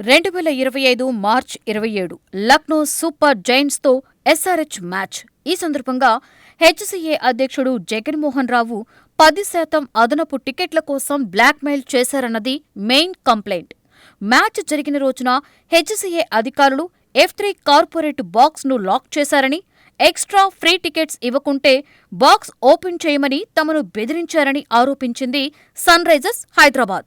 2025 మార్చి 27 Lucknow super జైంట్స్తో SRH match. ఈ సందర్భంగా HCA అధ్యక్షుడు జగన్మోహన్ రావు 10% అదనపు టికెట్ల కోసం బ్లాక్మెయిల్ చేశారన్నది మెయిన్ కంప్లైంట్. మ్యాచ్ జరిగిన రోజున హెచ్సీఏ అధికారులు F3 కార్పొరేట్ బాక్స్ను లాక్ చేశారని, ఎక్స్ట్రా ఫ్రీ టికెట్స్ ఇవ్వకుంటే బాక్స్ ఓపెన్ చేయమని తమను బెదిరించారని ఆరోపించింది సన్ రైజర్స్ హైదరాబాద్.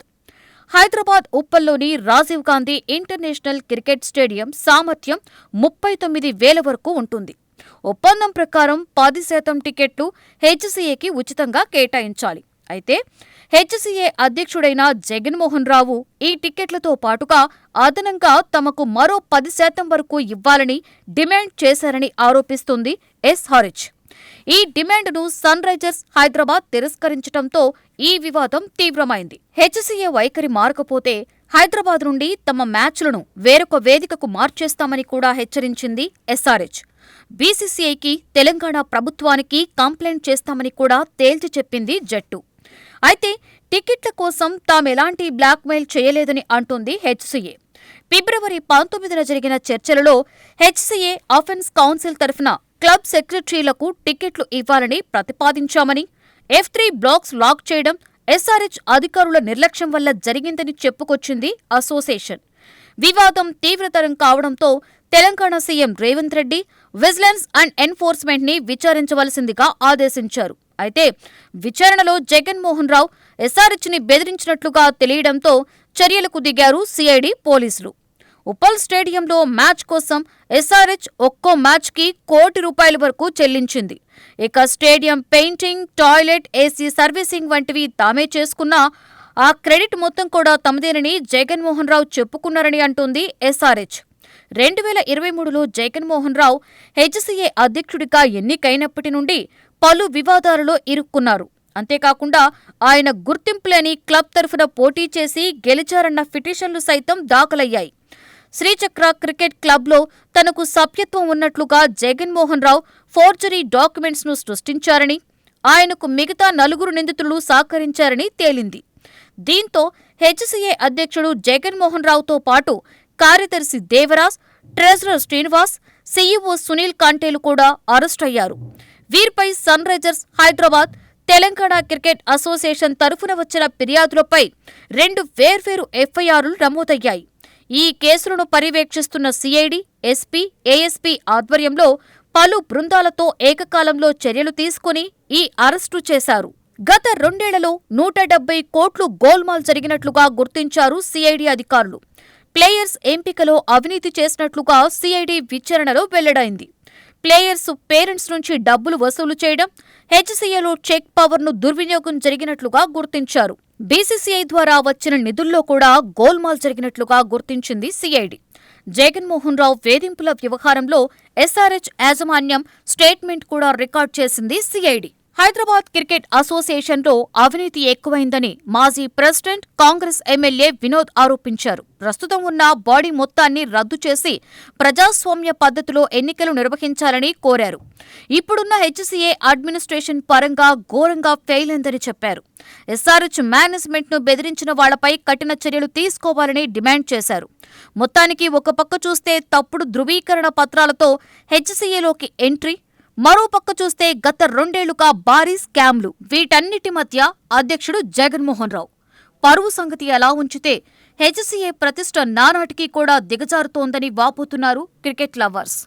హైదరాబాద్ ఉప్పల్లోని Rajiv Gandhi international cricket stadium సామర్థ్యం 39,000 వరకు ఉంటుంది. ఒప్పందం ప్రకారం 10% టికెట్లు హెచ్సీఏకి ఉచితంగా కేటాయించాలి. అయితే హెచ్సీఏ అధ్యక్షుడైన జగన్మోహన్ రావు ఈ టికెట్లతో పాటుగా అదనంగా తమకు మరో 10% వరకు ఇవ్వాలని డిమాండ్ చేశారని ఆరోపిస్తుంది ఎస్ఆర్హెచ్. ఈ డిమాండ్ను సన్ రైజర్స్ హైదరాబాద్ తిరస్కరించడంతో ఈ వివాదం తీవ్రమైంది. హెచ్సీఏ వైఖరి మారకపోతే హైదరాబాద్ నుండి తమ మ్యాచ్లను వేరొక వేదికకు మార్చేస్తామని కూడా హెచ్చరించింది ఎస్ఆర్హెచ్. బీసీసీఐకి, తెలంగాణ ప్రభుత్వానికి కంప్లైంట్ చేస్తామని కూడా తేల్చి చెప్పింది జట్టు. అయితే టికెట్ల కోసం తామెలాంటి బ్లాక్మెయిల్ చేయలేదని అంటోంది హెచ్సీఏ. ఫిబ్రవరి 19న జరిగిన చర్చలలో హెచ్సీఏ అఫెన్స్ కౌన్సిల్ తరఫున క్లబ్ సెక్రటరీలకు టికెట్లు ఇవ్వాలని ప్రతిపాదించామని, F3 బ్లాక్స్ లాక్ చేయడం ఎస్ఆర్హెచ్ అధికారుల నిర్లక్ష్యం వల్ల జరిగిందని చెప్పుకొచ్చింది అసోసియేషన్. వివాదం తీవ్రతరం కావడంతో Telangana CM Revanth Reddy vigilance and enforcement ని విచారించవలసిందిగా ఆదేశించారు. అయితే విచారణలో జగన్మోహన్ రావు ఎస్ఆర్హెచ్ ని బెదిరించినట్లుగా తెలియడంతో చర్యలకు దిగారు సిఐడి పోలీసులు. ఉప్పల్ స్టేడియంలో మ్యాచ్ కోసం ఎస్ఆర్హెచ్ ఒక్కో మ్యాచ్కి ₹1,00,00,000 వరకు చెల్లించింది. ఇక stadium painting, toilet, AC servicing వంటివి తామే చేసుకున్నా ఆ క్రెడిట్ మొత్తం కూడా తమదేనని జగన్మోహన్ రావు చెప్పుకున్నారని అంటోంది ఎస్ఆర్హెచ్. 2023లో జగన్మోహన్ రావు హెచ్సీఏ అధ్యక్షుడిగా ఎన్నికైనప్పటి నుండి పలు వివాదాలలో ఇరుక్కున్నారు. అంతేకాకుండా ఆయన గుర్తింపులేని క్లబ్ తరఫున పోటీ చేసి గెలిచారన్న పిటిషన్లు సైతం దాఖలయ్యాయి. శ్రీచక్ర క్రికెట్ క్లబ్లో తనకు సభ్యత్వం ఉన్నట్లుగా జగన్మోహన్ రావు ఫోర్జరీ డాక్యుమెంట్స్ను సృష్టించారని, ఆయనకు మిగతా 4 నిందితులు సహకరించారని తేలింది. దీంతో హెచ్సీఏ అధ్యక్షుడు జగన్మోహన్ రావుతో పాటు కార్యదర్శి దేవరాజ్, ట్రెజరర్ శ్రీనివాస్, సీఈఓ సునీల్ కాంటేలు కూడా అరెస్టయ్యారు. వీరిపై Sunrisers Hyderabad, Telangana cricket association తరఫున వచ్చిన ఫిర్యాదులపై 2 వేర్వేరు ఎఫ్ఐఆర్లు నమోదయ్యాయి. ఈ కేసులను పర్యవేక్షిస్తున్న సిఐడి, ఎస్పీ, ఏఎస్పీ ఆధ్వర్యంలో పలు బృందాలతో ఏకకాలంలో చర్యలు తీసుకుని ఈ అరెస్టు చేశారు. గత 2 ఏళ్లలో 170 కోట్లు గోల్మాల్ జరిగినట్లుగా గుర్తించారు సిఐడి అధికారులు. ప్లేయర్స్ ఎంపికలో అవినీతి చేసినట్లుగా సిఐడి విచారణలో వెల్లడైంది. ప్లేయర్స్ పేరెంట్స్ నుంచి డబ్బులు వసూలు చేయడం, హెచ్సీఏలో చెక్ పవర్ను దుర్వినియోగం జరిగినట్లుగా గుర్తించారు. బీసీసీఐ ద్వారా వచ్చిన నిధుల్లో కూడా గోల్మాల్ జరిగినట్లుగా గుర్తించింది సిఐడి. జగన్మోహన్ రావు వేధింపుల వ్యవహారంలో ఎస్ఆర్హెచ్ యాజమాన్యం స్టేట్మెంట్ కూడా రికార్డ్ చేసింది సిఐడి. హైదరాబాద్ క్రికెట్ అసోసియేషన్లో అవినీతి ఎక్కువైందని మాజీ ప్రెసిడెంట్, కాంగ్రెస్ ఎమ్మెల్యే వినోద్ ఆరోపించారు. ప్రస్తుతం ఉన్న బాడీ మొత్తాన్ని రద్దు చేసి ప్రజాస్వామ్య పద్ధతిలో ఎన్నికలు నిర్వహించాలని కోరారు. ఇప్పుడున్న హెచ్సీఏ అడ్మినిస్ట్రేషన్ పరంగా ఘోరంగా ఫెయిల్ అయిందని చెప్పారు. ఎస్ఆర్హెచ్ మేనేజ్మెంట్ను బెదిరించిన వాళ్లపై కఠిన చర్యలు తీసుకోవాలని డిమాండ్ చేశారు. మొత్తానికి ఒక పక్క చూస్తే తప్పుడు ధృవీకరణ పత్రాలతో హెచ్సీఏలోకి ఎంట్రీ, మరో పక్క చూస్తే గత 2 ఏళ్లుగా భారీ స్కామ్లు. వీటన్నిటి మధ్య అధ్యక్షుడు జగన్మోహన్ రావు పరువు సంగతి ఎలా ఉంచితే హెచ్సీఏ ప్రతిష్ట నానాటికి కూడా దిగజారుతోందని వాపోతున్నారు క్రికెట్ లవర్స్.